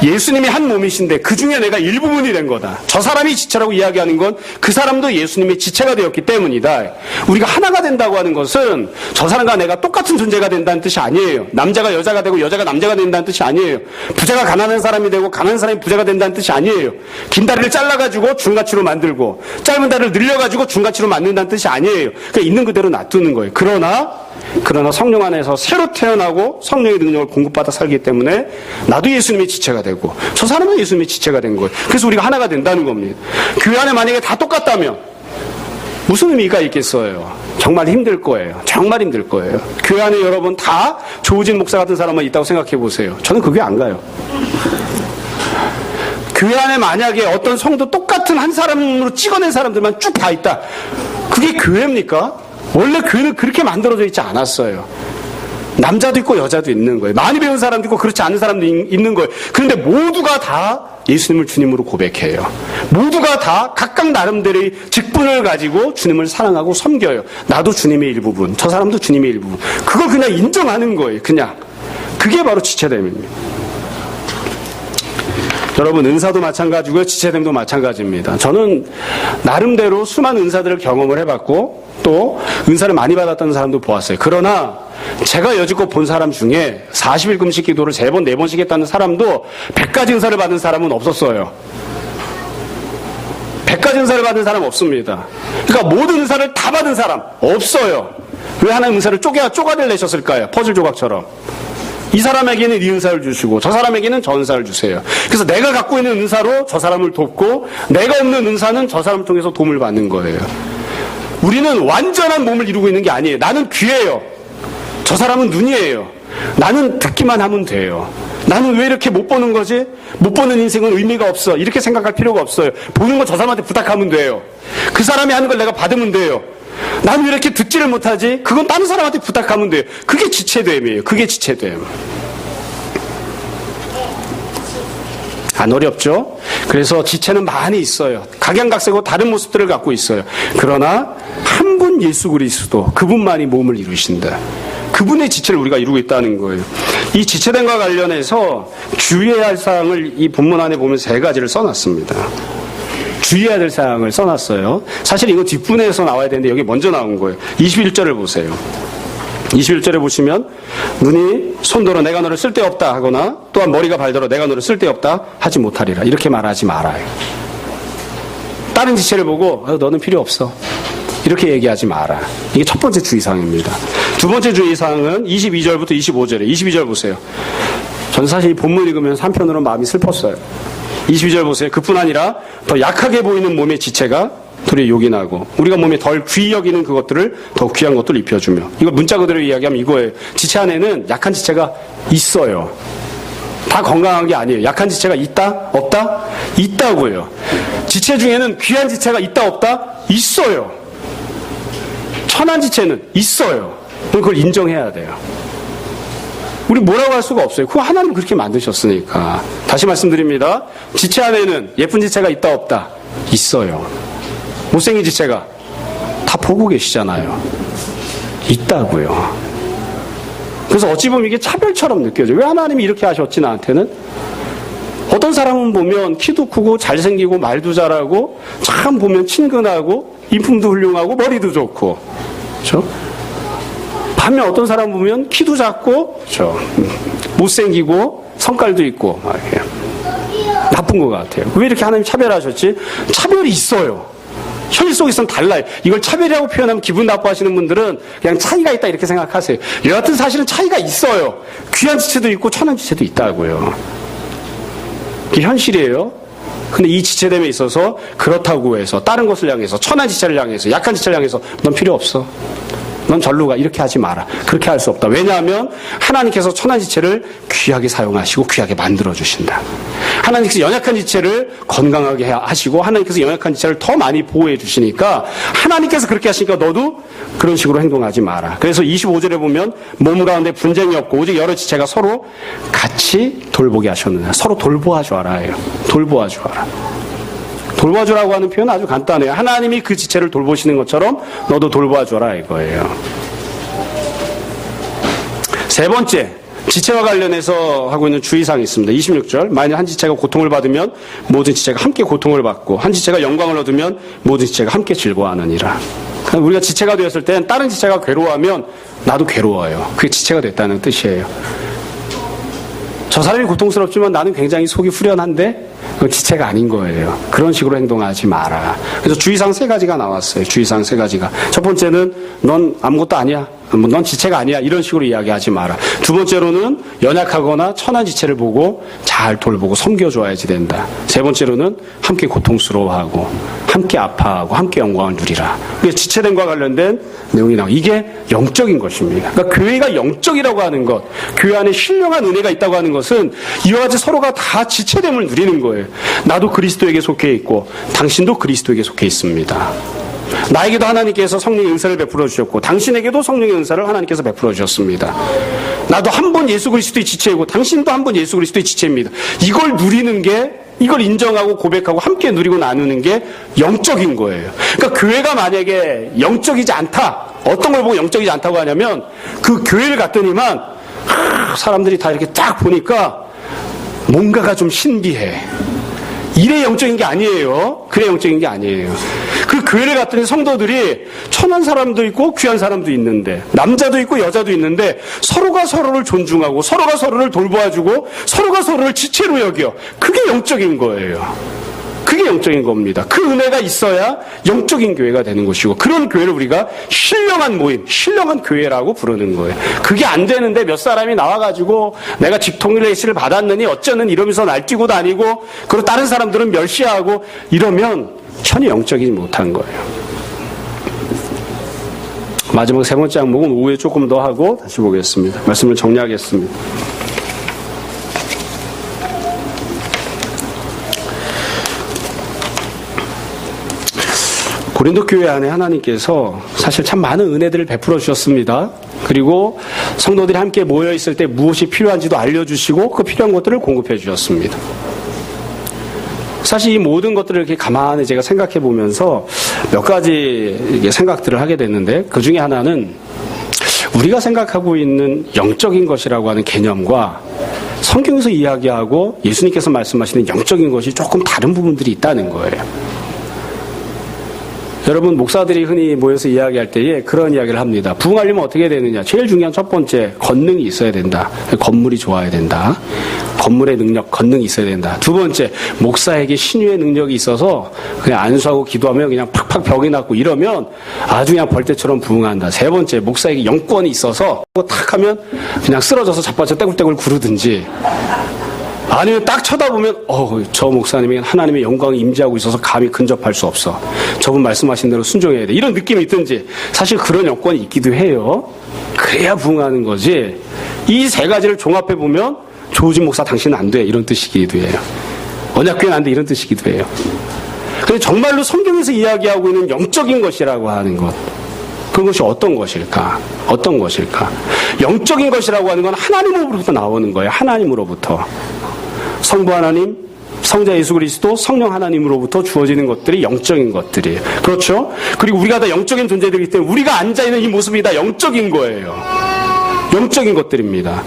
예수님이 한 몸이신데 그 중에 내가 일부분이 된 거다. 저 사람이 지체라고 이야기하는 건 그 사람도 예수님의 지체가 되었기 때문이다. 우리가 하나가 된다고 하는 것은 저 사람과 내가 똑같은 존재가 된다는 뜻이 아니에요. 남자가 여자가 되고 여자가 남자가 된다는 뜻이 아니에요. 부자가 가난한 사람이 되고 가난한 사람이 부자가 된다는 뜻이 아니에요. 긴 다리를 잘라가지고 중가치로 만들고 짧은 다리를 늘려가지고 중가치로 만든다는 뜻이 아니에요. 그냥 있는 그대로 놔두는 거예요. 그러나 성령 안에서 새로 태어나고 성령의 능력을 공급받아 살기 때문에 나도 예수님의 지체가 되고 저 사람은 예수님의 지체가 된 거예요. 그래서 우리가 하나가 된다는 겁니다. 교회 안에 만약에 다 똑같다면 무슨 의미가 있겠어요? 정말 힘들 거예요. 정말 힘들 거예요. 교회 안에 여러분 다 조우진 목사 같은 사람만 있다고 생각해 보세요. 저는 그 교회 안 가요. 교회 안에 만약에 어떤 성도 똑같은 한 사람으로 찍어낸 사람들만 쭉 다 있다. 그게 교회입니까? 원래 교회는 그렇게 만들어져 있지 않았어요. 남자도 있고 여자도 있는 거예요. 많이 배운 사람도 있고 그렇지 않은 사람도 있는 거예요. 그런데 모두가 다 예수님을 주님으로 고백해요. 모두가 다 각각 나름대로의 직분을 가지고 주님을 사랑하고 섬겨요. 나도 주님의 일부분, 저 사람도 주님의 일부분. 그걸 그냥 인정하는 거예요. 그냥. 그게 바로 지체됨입니다. 여러분 은사도 마찬가지고요. 지체됨도 마찬가지입니다. 저는 나름대로 수많은 은사들을 경험을 해봤고 또 은사를 많이 받았다는 사람도 보았어요. 그러나 제가 여지껏 본 사람 중에 40일 금식 기도를 3번, 4번씩 했다는 사람도 100가지 은사를 받은 사람은 없었어요. 100가지 은사를 받은 사람 없습니다. 그러니까 모든 은사를 다 받은 사람 없어요. 왜 하나님 은사를 쪼가들 내셨을까요? 퍼즐 조각처럼. 이 사람에게는 이 은사를 주시고 저 사람에게는 저 은사를 주세요. 그래서 내가 갖고 있는 은사로 저 사람을 돕고 내가 없는 은사는 저 사람을 통해서 도움을 받는 거예요. 우리는 완전한 몸을 이루고 있는 게 아니에요. 나는 귀예요. 저 사람은 눈이에요. 나는 듣기만 하면 돼요. 나는 왜 이렇게 못 보는 거지? 못 보는 인생은 의미가 없어. 이렇게 생각할 필요가 없어요. 보는 거 저 사람한테 부탁하면 돼요. 그 사람이 하는 걸 내가 받으면 돼요. 나는 왜 이렇게 듣지를 못하지? 그건 다른 사람한테 부탁하면 돼요. 그게 지체됨이에요. 그게 지체됨. 안 어렵죠? 그래서 지체는 많이 있어요. 각양각색으로 다른 모습들을 갖고 있어요. 그러나 한 분 예수 그리스도, 그분만이 몸을 이루신다. 그분의 지체를 우리가 이루고 있다는 거예요. 이 지체됨과 관련해서 주의해야 할 사항을 이 본문 안에 보면 3가지를 써놨습니다. 주의해야 될 사항을 써놨어요. 사실 이거 뒷부분에서 나와야 되는데 여기 먼저 나온 거예요. 21절을 보세요. 21절에 보시면 눈이 손들어 내가 너를 쓸데없다 하거나 또한 머리가 발들어 내가 너를 쓸데없다 하지 못하리라. 이렇게 말하지 말아요. 다른 지체를 보고 너는 필요 없어. 이렇게 얘기하지 마라. 이게 첫 번째 주의사항입니다. 두 번째 주의사항은 22절부터 25절에 22절 보세요. 전 사실 이 본문 읽으면서 한편으로 마음이 슬펐어요. 22절 보세요. 그뿐 아니라 더 약하게 보이는 몸의 지체가 둘이 요긴하고 우리가 몸에 덜 귀히 여기는 그것들을 더 귀한 것들을 입혀주며, 이거 문자 그대로 이야기하면 이거예요. 지체 안에는 약한 지체가 있어요. 다 건강한 게 아니에요. 약한 지체가 있다? 없다? 있다고요. 지체 중에는 귀한 지체가 있다? 없다? 있어요. 천한 지체는 있어요. 그걸 인정해야 돼요. 우리 뭐라고 할 수가 없어요. 그거 하나님 그렇게 만드셨으니까. 다시 말씀드립니다. 지체 안에는 예쁜 지체가 있다? 없다? 있어요. 못생긴 지체가 다 보고 계시잖아요. 있다고요. 그래서 어찌 보면 이게 차별처럼 느껴져요. 왜 하나님이 이렇게 하셨지 나한테는? 어떤 사람은 보면 키도 크고 잘생기고 말도 잘하고 참 보면 친근하고 인품도 훌륭하고 머리도 좋고, 그렇죠? 반면 어떤 사람 보면 키도 작고, 그렇죠? 못생기고 성깔도 있고 막 이렇게 나쁜 것 같아요. 왜 이렇게 하나님 차별하셨지? 차별이 있어요. 현실 속에서는 달라요. 이걸 차별이라고 표현하면 기분 나빠하시는 분들은 그냥 차이가 있다 이렇게 생각하세요. 여하튼 사실은 차이가 있어요. 귀한 지체도 있고 천한 지체도 있다고요. 그게 현실이에요. 근데 이 지체됨에 있어서 그렇다고 해서 다른 것을 향해서 천한 지체를 향해서 약한 지체를 향해서 넌 필요 없어. 넌 절로 가. 이렇게 하지 마라. 그렇게 할 수 없다. 왜냐하면 하나님께서 천한 지체를 귀하게 사용하시고 귀하게 만들어주신다. 하나님께서 연약한 지체를 건강하게 하시고 하나님께서 연약한 지체를 더 많이 보호해 주시니까 하나님께서 그렇게 하시니까 너도 그런 식으로 행동하지 마라. 그래서 25절에 보면 몸 가운데 분쟁이 없고 오직 여러 지체가 서로 같이 돌보게 하셨느냐. 서로 돌보아주어라 해요. 돌보아주어라. 돌봐주라고 하는 표현은 아주 간단해요. 하나님이 그 지체를 돌보시는 것처럼 너도 돌봐줘라 이거예요. 세 번째, 지체와 관련해서 하고 있는 주의사항이 있습니다. 26절, 만일 한 지체가 고통을 받으면 모든 지체가 함께 고통을 받고 한 지체가 영광을 얻으면 모든 지체가 함께 즐거워하느니라. 우리가 지체가 되었을 땐 다른 지체가 괴로워하면 나도 괴로워요. 그게 지체가 됐다는 뜻이에요. 저 사람이 고통스럽지만 나는 굉장히 속이 후련한데 그건 지체가 아닌 거예요. 그런 식으로 행동하지 마라. 그래서 주의사항 3가지가 나왔어요. 주의사항 3가지가. 첫 번째는 넌 아무것도 아니야. 넌 지체가 아니야. 이런 식으로 이야기하지 마라. 두 번째로는 연약하거나 천한 지체를 보고 잘 돌보고 섬겨줘야지 된다. 세 번째로는 함께 고통스러워하고 함께 아파하고 함께 영광을 누리라. 이게 지체됨과 관련된 내용이 나와요. 이게 영적인 것입니다. 그러니까 교회가 영적이라고 하는 것, 교회 안에 신령한 은혜가 있다고 하는 것은 이와 같이 서로가 다 지체됨을 누리는 거예요. 나도 그리스도에게 속해 있고 당신도 그리스도에게 속해 있습니다. 나에게도 하나님께서 성령의 은사를 베풀어 주셨고 당신에게도 성령의 은사를 하나님께서 베풀어 주셨습니다. 나도 한 번 예수 그리스도의 지체이고 당신도 한 번 예수 그리스도의 지체입니다. 이걸 누리는 게, 이걸 인정하고 고백하고 함께 누리고 나누는 게 영적인 거예요. 그러니까 교회가 만약에 영적이지 않다, 어떤 걸 보고 영적이지 않다고 하냐면 그 교회를 갔더니만 사람들이 다 이렇게 딱 보니까 뭔가가 좀 신비해. 이래 영적인 게 아니에요. 그래 영적인 게 아니에요. 그 교회를 갔더니 성도들이 천한 사람도 있고 귀한 사람도 있는데, 남자도 있고 여자도 있는데 서로가 서로를 존중하고 서로가 서로를 돌보아주고 서로가 서로를 지체로 여겨. 그게 영적인 거예요. 그게 그게 영적인 겁니다. 그 은혜가 있어야 영적인 교회가 되는 것이고, 그런 교회를 우리가 신령한 모임, 신령한 교회라고 부르는 거예요. 그게 안 되는데 몇 사람이 나와가지고 내가 직통일레이시를 받았느니 어쩌는 이러면서 날뛰고 다니고, 그리고 다른 사람들은 멸시하고 이러면 전혀 영적이지 못한 거예요. 마지막 세 번째 항목은 오후에 조금 더 하고 다시 보겠습니다. 말씀을 정리하겠습니다. 고린도 교회 안에 하나님께서 사실 참 많은 은혜들을 베풀어 주셨습니다. 그리고 성도들이 함께 모여 있을 때 무엇이 필요한지도 알려주시고 그 필요한 것들을 공급해 주셨습니다. 사실 이 모든 것들을 이렇게 가만히 제가 생각해 보면서 몇 가지 생각들을 하게 됐는데, 그 중에 하나는 우리가 생각하고 있는 영적인 것이라고 하는 개념과 성경에서 이야기하고 예수님께서 말씀하시는 영적인 것이 조금 다른 부분들이 있다는 거예요. 여러분, 목사들이 흔히 모여서 이야기할 때에 그런 이야기를 합니다. 부흥하려면 어떻게 되느냐? 제일 중요한 첫 번째, 권능이 있어야 된다. 건물이 좋아야 된다. 건물의 능력, 권능이 있어야 된다. 두 번째, 목사에게 신유의 능력이 있어서 그냥 안수하고 기도하면 그냥 팍팍 벽이 났고 이러면 아주 그냥 벌떼처럼 부흥한다. 세 번째, 목사에게 영권이 있어서 탁 하면 그냥 쓰러져서 자빠져 떼굴떼굴 구르든지, 아니면 딱 쳐다보면 저 목사님이 하나님의 영광이 임재하고 있어서 감히 근접할 수 없어. 저분 말씀하신 대로 순종해야 돼. 이런 느낌이 있든지, 사실 그런 여건이 있기도 해요. 그래야 부흥하는 거지. 이 세 가지를 종합해보면 조우진 목사 당신은 안 돼. 이런 뜻이기도 해요. 언약교회는 안 돼. 이런 뜻이기도 해요. 근데 정말로 성경에서 이야기하고 있는 영적인 것이라고 하는 것, 그것이 어떤 것일까? 어떤 것일까? 영적인 것이라고 하는 건 하나님으로부터 나오는 거예요. 하나님으로부터. 성부 하나님, 성자 예수 그리스도, 성령 하나님으로부터 주어지는 것들이 영적인 것들이에요. 그렇죠? 그리고 우리가 다 영적인 존재들이기 때문에 우리가 앉아있는 이 모습이 다 영적인 거예요. 영적인 것들입니다.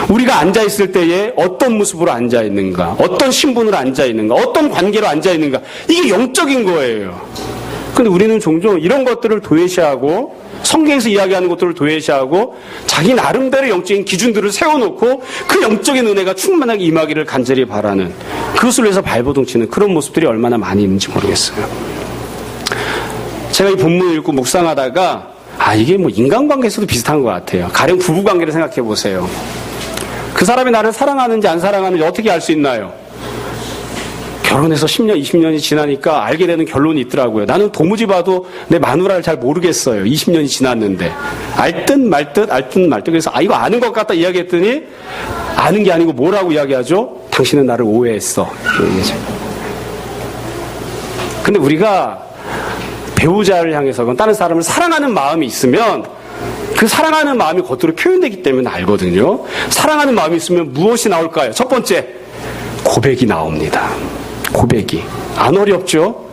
우리가 앉아있을 때에 어떤 모습으로 앉아있는가, 어떤 신분으로 앉아있는가, 어떤 관계로 앉아있는가, 이게 영적인 거예요. 근데 우리는 종종 이런 것들을 도외시하고, 성경에서 이야기하는 것들을 도외시하고 자기 나름대로 영적인 기준들을 세워놓고 그 영적인 은혜가 충만하게 임하기를 간절히 바라는, 그것을 위해서 발버둥치는 그런 모습들이 얼마나 많이 있는지 모르겠어요. 제가 이 본문을 읽고 묵상하다가 이게 뭐 인간관계에서도 비슷한 것 같아요. 가령 부부관계를 생각해 보세요. 그 사람이 나를 사랑하는지 안 사랑하는지 어떻게 알 수 있나요? 결혼해서 10년, 20년이 지나니까 알게 되는 결론이 있더라고요. 나는 도무지 봐도 내 마누라를 잘 모르겠어요. 20년이 지났는데. 알 듯 말 듯, 알 듯 말 듯. 그래서 이거 아는 것 같다 이야기했더니 아는 게 아니고 뭐라고 이야기하죠? 당신은 나를 오해했어. 근데 우리가 배우자를 향해서 다른 사람을 사랑하는 마음이 있으면 그 사랑하는 마음이 겉으로 표현되기 때문에 알거든요. 사랑하는 마음이 있으면 무엇이 나올까요? 첫 번째, 고백이 나옵니다. 고백이. 안 어렵죠?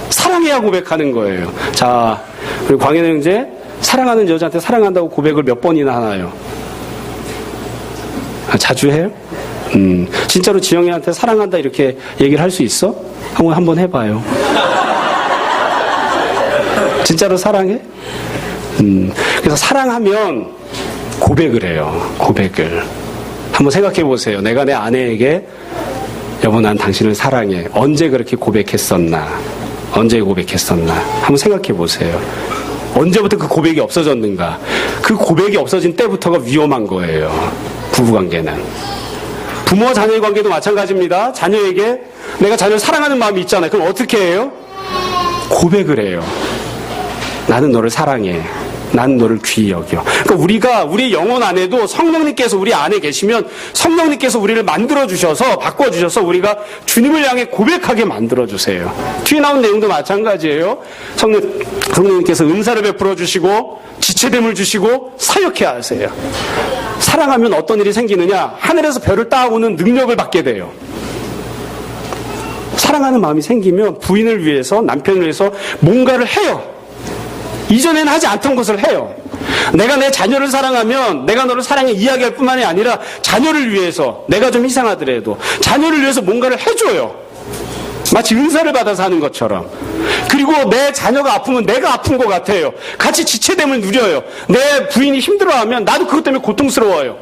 사랑해야 고백하는 거예요. 자, 우리 광현 형제, 사랑하는 여자한테 사랑한다고 고백을 몇 번이나 하나요? 자주 해요? 진짜로 지영이한테 사랑한다 이렇게 얘기를 할 수 있어? 한번 해봐요. 진짜로 사랑해? 그래서 사랑하면 고백을 해요. 고백을. 한번 생각해 보세요. 내가 내 아내에게 여보 난 당신을 사랑해. 언제 그렇게 고백했었나? 언제 고백했었나? 한번 생각해 보세요. 언제부터 그 고백이 없어졌는가? 그 고백이 없어진 때부터가 위험한 거예요. 부부관계는. 부모와 자녀의 관계도 마찬가지입니다. 자녀에게 내가 자녀를 사랑하는 마음이 있잖아요. 그럼 어떻게 해요? 고백을 해요. 나는 너를 사랑해. 나는 너를 귀히 여겨. 그러니까 우리가 우리 영혼 안에도 성령님께서 우리 안에 계시면 성령님께서 우리를 만들어주셔서 바꿔주셔서 우리가 주님을 향해 고백하게 만들어주세요. 뒤에 나온 내용도 마찬가지예요. 성령님께서 은사를 베풀어 주시고 지체됨을 주시고 사역해 하세요. 사랑하면 어떤 일이 생기느냐? 하늘에서 별을 따오는 능력을 받게 돼요. 사랑하는 마음이 생기면 부인을 위해서, 남편을 위해서 뭔가를 해요. 이전에는 하지 않던 것을 해요. 내가 내 자녀를 사랑하면 내가 너를 사랑해 이야기할 뿐만이 아니라 자녀를 위해서, 내가 좀 이상하더라도 자녀를 위해서 뭔가를 해줘요. 마치 은사를 받아서 하는 것처럼. 그리고 내 자녀가 아프면 내가 아픈 것 같아요. 같이 지체됨을 누려요. 내 부인이 힘들어하면 나도 그것 때문에 고통스러워요.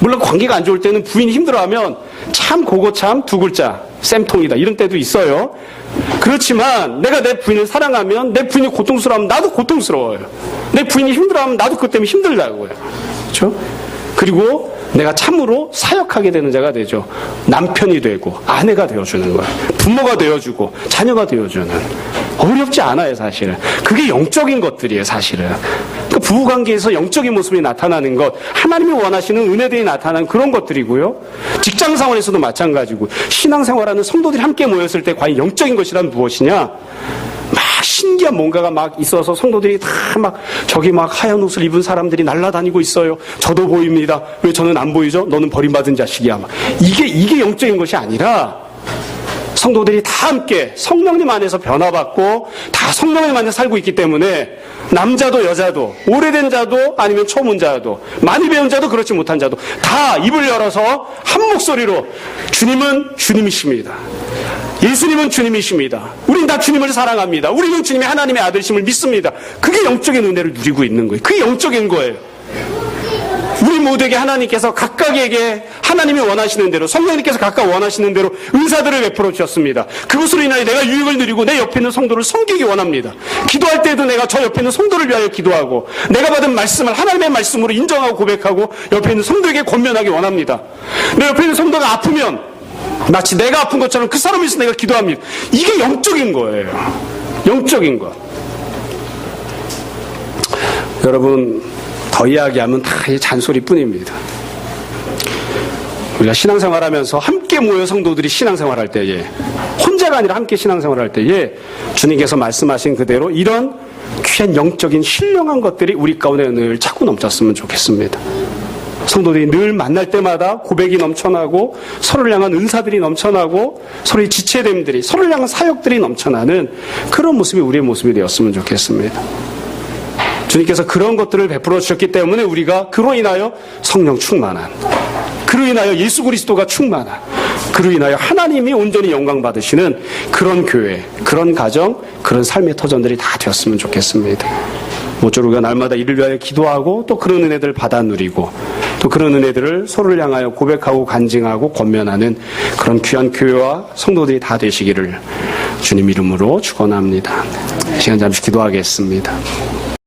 물론 관계가 안 좋을 때는 부인이 힘들어하면 참 그거 참 두 글자 쌤통이다 이런 때도 있어요. 그렇지만 내가 내 부인을 사랑하면 내 부인이 고통스러워하면 나도 고통스러워요. 내 부인이 힘들어하면 나도 그것 때문에 힘들다고요. 그렇죠? 그리고 내가 참으로 사역하게 되는 자가 되죠. 남편이 되고 아내가 되어주는 거예요. 부모가 되어주고 자녀가 되어주는. 어렵지 않아요, 사실은. 그게 영적인 것들이에요, 사실은. 그러니까 부부관계에서 영적인 모습이 나타나는 것, 하나님이 원하시는 은혜들이 나타나는 그런 것들이고요. 직장생활에서도 마찬가지고, 신앙생활하는 성도들이 함께 모였을 때 과연 영적인 것이란 무엇이냐? 막 신기한 뭔가가 막 있어서 성도들이 다 막 저기 막 하얀 옷을 입은 사람들이 날아다니고 있어요. 저도 보입니다. 왜 저는 안 보이죠? 너는 버림받은 자식이야. 막. 이게 영적인 것이 아니라 성도들이 다 함께 성령님 안에서 변화받고 다 성령님 안에 살고 있기 때문에 남자도 여자도 오래된 자도 아니면 초문자도 많이 배운 자도 그렇지 못한 자도 다 입을 열어서 한 목소리로 주님은 주님이십니다. 예수님은 주님이십니다. 우린 다 주님을 사랑합니다. 우리는 주님의 하나님의 아들심을 믿습니다. 그게 영적인 은혜를 누리고 있는 거예요. 그게 영적인 거예요. 우리 모두에게 하나님께서 각각에게 하나님이 원하시는 대로 성령님께서 각각 원하시는 대로 은사들을 베풀어 주셨습니다. 그것으로 인하여 내가 유익을 누리고 내 옆에 있는 성도를 섬기기 원합니다. 기도할 때도 내가 저 옆에 있는 성도를 위하여 기도하고 내가 받은 말씀을 하나님의 말씀으로 인정하고 고백하고 옆에 있는 성도에게 권면하기 원합니다. 내 옆에 있는 성도가 아프면 마치 내가 아픈 것처럼 그 사람을 위해서 내가 기도합니다. 이게 영적인 거예요. 영적인 것. 여러분, 더 이야기하면 다 잔소리뿐입니다. 우리가 신앙생활하면서 함께 모여 성도들이 신앙생활할 때에 혼자가 아니라 함께 신앙생활할 때에 주님께서 말씀하신 그대로 이런 귀한 영적인 신령한 것들이 우리 가운데 늘 차고 넘쳤으면 좋겠습니다. 성도들이 늘 만날 때마다 고백이 넘쳐나고 서로를 향한 은사들이 넘쳐나고 서로의 지체됨들이 서로를 향한 사역들이 넘쳐나는 그런 모습이 우리의 모습이 되었으면 좋겠습니다. 주님께서 그런 것들을 베풀어 주셨기 때문에 우리가 그로 인하여 성령 충만한, 그로 인하여 예수 그리스도가 충만한, 그로 인하여 하나님이 온전히 영광 받으시는 그런 교회, 그런 가정, 그런 삶의 터전들이 다 되었으면 좋겠습니다. 모쪼록 우리가 날마다 이를 위하여 기도하고 또 그런 은혜들을 받아 누리고 또 그런 은혜들을 서로를 향하여 고백하고 간증하고 권면하는 그런 귀한 교회와 성도들이 다 되시기를 주님 이름으로 축원합니다. 시간 잠시 기도하겠습니다.